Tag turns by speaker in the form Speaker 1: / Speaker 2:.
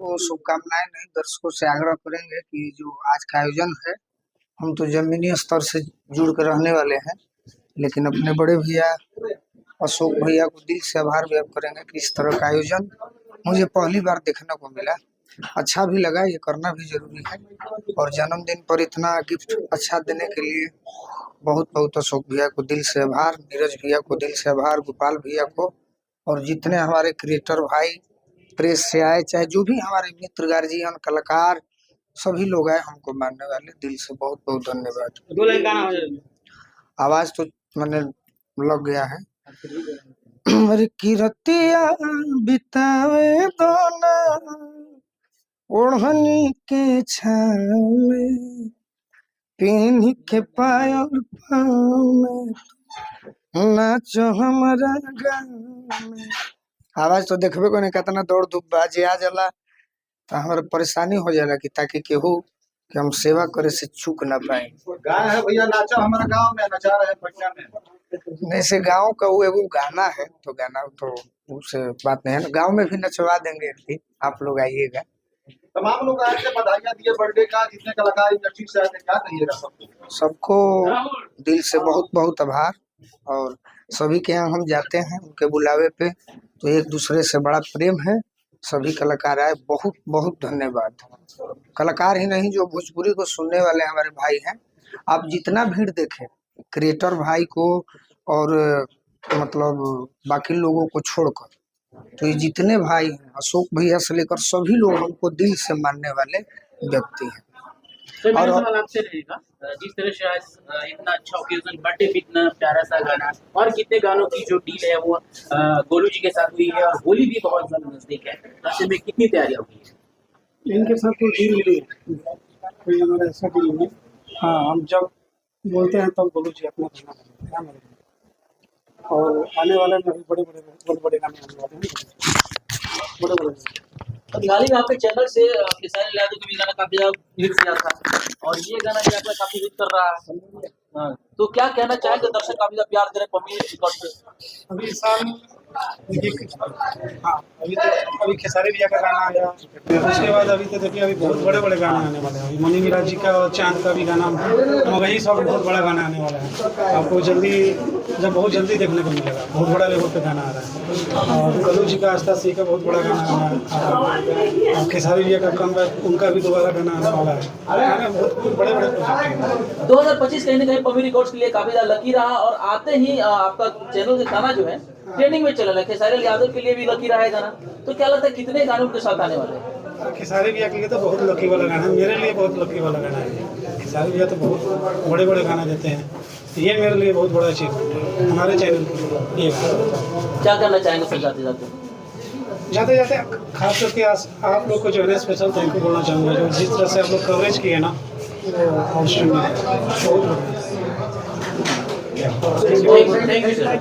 Speaker 1: को शुभकामनाएं नहीं, दर्शकों से आग्रह करेंगे कि जो आज का आयोजन है, हम तो जमीनी स्तर से जुड़ कर रहने वाले हैं, लेकिन अपने बड़े भैया अशोक भैया को दिल से आभार व्यक्त करेंगे कि इस तरह का आयोजन मुझे पहली बार देखने को मिला। अच्छा भी लगा, ये करना भी जरूरी है। और जन्मदिन पर इतना गिफ्ट अच्छा देने के लिए बहुत बहुत अशोक भैया को दिल से आभार, नीरज भैया को दिल से आभार, गोपाल भैया को, और जितने हमारे क्रिएटर भाई प्रेस से आए, चाहे जो भी हमारे मित्र, गार्जियन, कलाकार, सभी लोग आए हमको मानने वाले, दिल से बहुत बहुत धन्यवाद। आवाज तो मैंने लग गया है। अरे किरतिया बितावे दोना ओढ़नी के छाँव में, पीन के पायल पाँव में, नाचो हमारा गाँव में। आवाज तो देखबे को नहीं कितना दौड़ धूप बाजे आ जाला, तो हमारा परेशानी हो जाला कि ताकि केहू कि हम सेवा करे से चूक ना पाए।
Speaker 2: गाय है भैया, नाचो हमारा गांव में, नचा रहे पटना में।
Speaker 1: जैसे गांव का वो एगो गाना है, तो गाना तो उससे बात नहीं है ना, गांव में भी नचवा देंगे एक दिन, आप लोग आइएगा।
Speaker 2: तमाम लोग आए थे, बधाइयाँ दिए बर्थडे का, जितने कलाकार इंडस्ट्री से आए थे, क्या कहिएगा सबको?
Speaker 1: सबको दिल से बहुत बहुत आभार। और सभी के यहाँ हम जाते हैं उनके बुलावे पे, तो एक दूसरे से बड़ा प्रेम है। सभी कलाकार आए, बहुत बहुत धन्यवाद। कलाकार ही नहीं, जो भोजपुरी को सुनने वाले हमारे भाई हैं, आप जितना भीड़ देखें क्रिएटर भाई को और मतलब बाकी लोगों को छोड़कर, तो ये जितने भाई हैं, अशोक भैया से लेकर सभी लोग हमको दिल से मानने वाले व्यक्ति हैं।
Speaker 3: तो मेरा सवाल आपसे रहेगा, जिस तरह से आज इतना अच्छा ओकेजन, बर्थडे भी इतना प्यारा सा गाना, और कितने गानों की जो डील है वो गोलू जी के साथ हुई है, और होली भी बहुत ज्यादा नजदीक है, ऐसे में कितनी तैयारियां हुई है?
Speaker 4: इनके साथ कोई डील मिली है, कोई हमारा ऐसा डील नहीं। हाँ, हम जब बोलते हैं तब गोलू जी अपना गाना बनाते हैं मेरे, और आने वाले में भी बड़े बड़े गाने आने वाले हैं, बड़े।
Speaker 3: हाल ही में आपके चैनल से खेसारी यादव का भी गाना काफी ज्यादा हिट किया था, और ये गाना भी आपका काफी हिट कर रहा है। हाँ, तो क्या कहना चाहेंगे, दर्शक काफी ज्यादा प्यार दे रहे हैं रिकॉर्ड पे?
Speaker 4: अभी इस साल हाँ, अभी खेसारी भैया का गाना आया, उसके बाद अभी तो देखिए अभी बहुत बड़े बड़े गाने आने वाले हैं। मनी मिराज जी का और चांद का भी गाना, मगही सब बहुत बड़ा गाना आने वाला है, आपको बहुत जल्दी देखने को मिलेगा। बहुत बड़ा लेवल पे गाना आ रहा है, और कलू जी का आस्था सिंह का बहुत बड़ा गाना आ रहा है, और खेसारी भैया का कमबैक, उनका भी दोबारा गाना आने वाला है। बहुत बड़े बड़े प्रोजेक्ट हैं।
Speaker 3: 2025 कहीं ना कहीं पमी रिकॉर्ड्स के लिए काफी ज्यादा लकी रहा, और आते ही आपका चैनल का गाना जो है ट्रेंडिंग में चला है। खेसारी यादव के लिए भी लकी रहा है गाना, तो क्या लगता है कितने गानों के साथ आने वाले हैं?
Speaker 4: खेसारी भैया के लिए तो बहुत लकी वाला गाना है, मेरे लिए बहुत लकी वाला गाना है। खेसारी भैया तो बहुत बड़े बड़े गाना देते हैं, ये मेरे लिए बहुत बड़ा चीज़ है हमारे चैनल के लिए।
Speaker 3: क्या करना चाहेंगे सर जाते
Speaker 4: जाते खास करके आप लोग को जो है स्पेशल थैंक यू बोलना चाहूँगा, जो जिस तरह से आप लोग कवरेज किए ना, बहुत
Speaker 3: थैंक यू सर।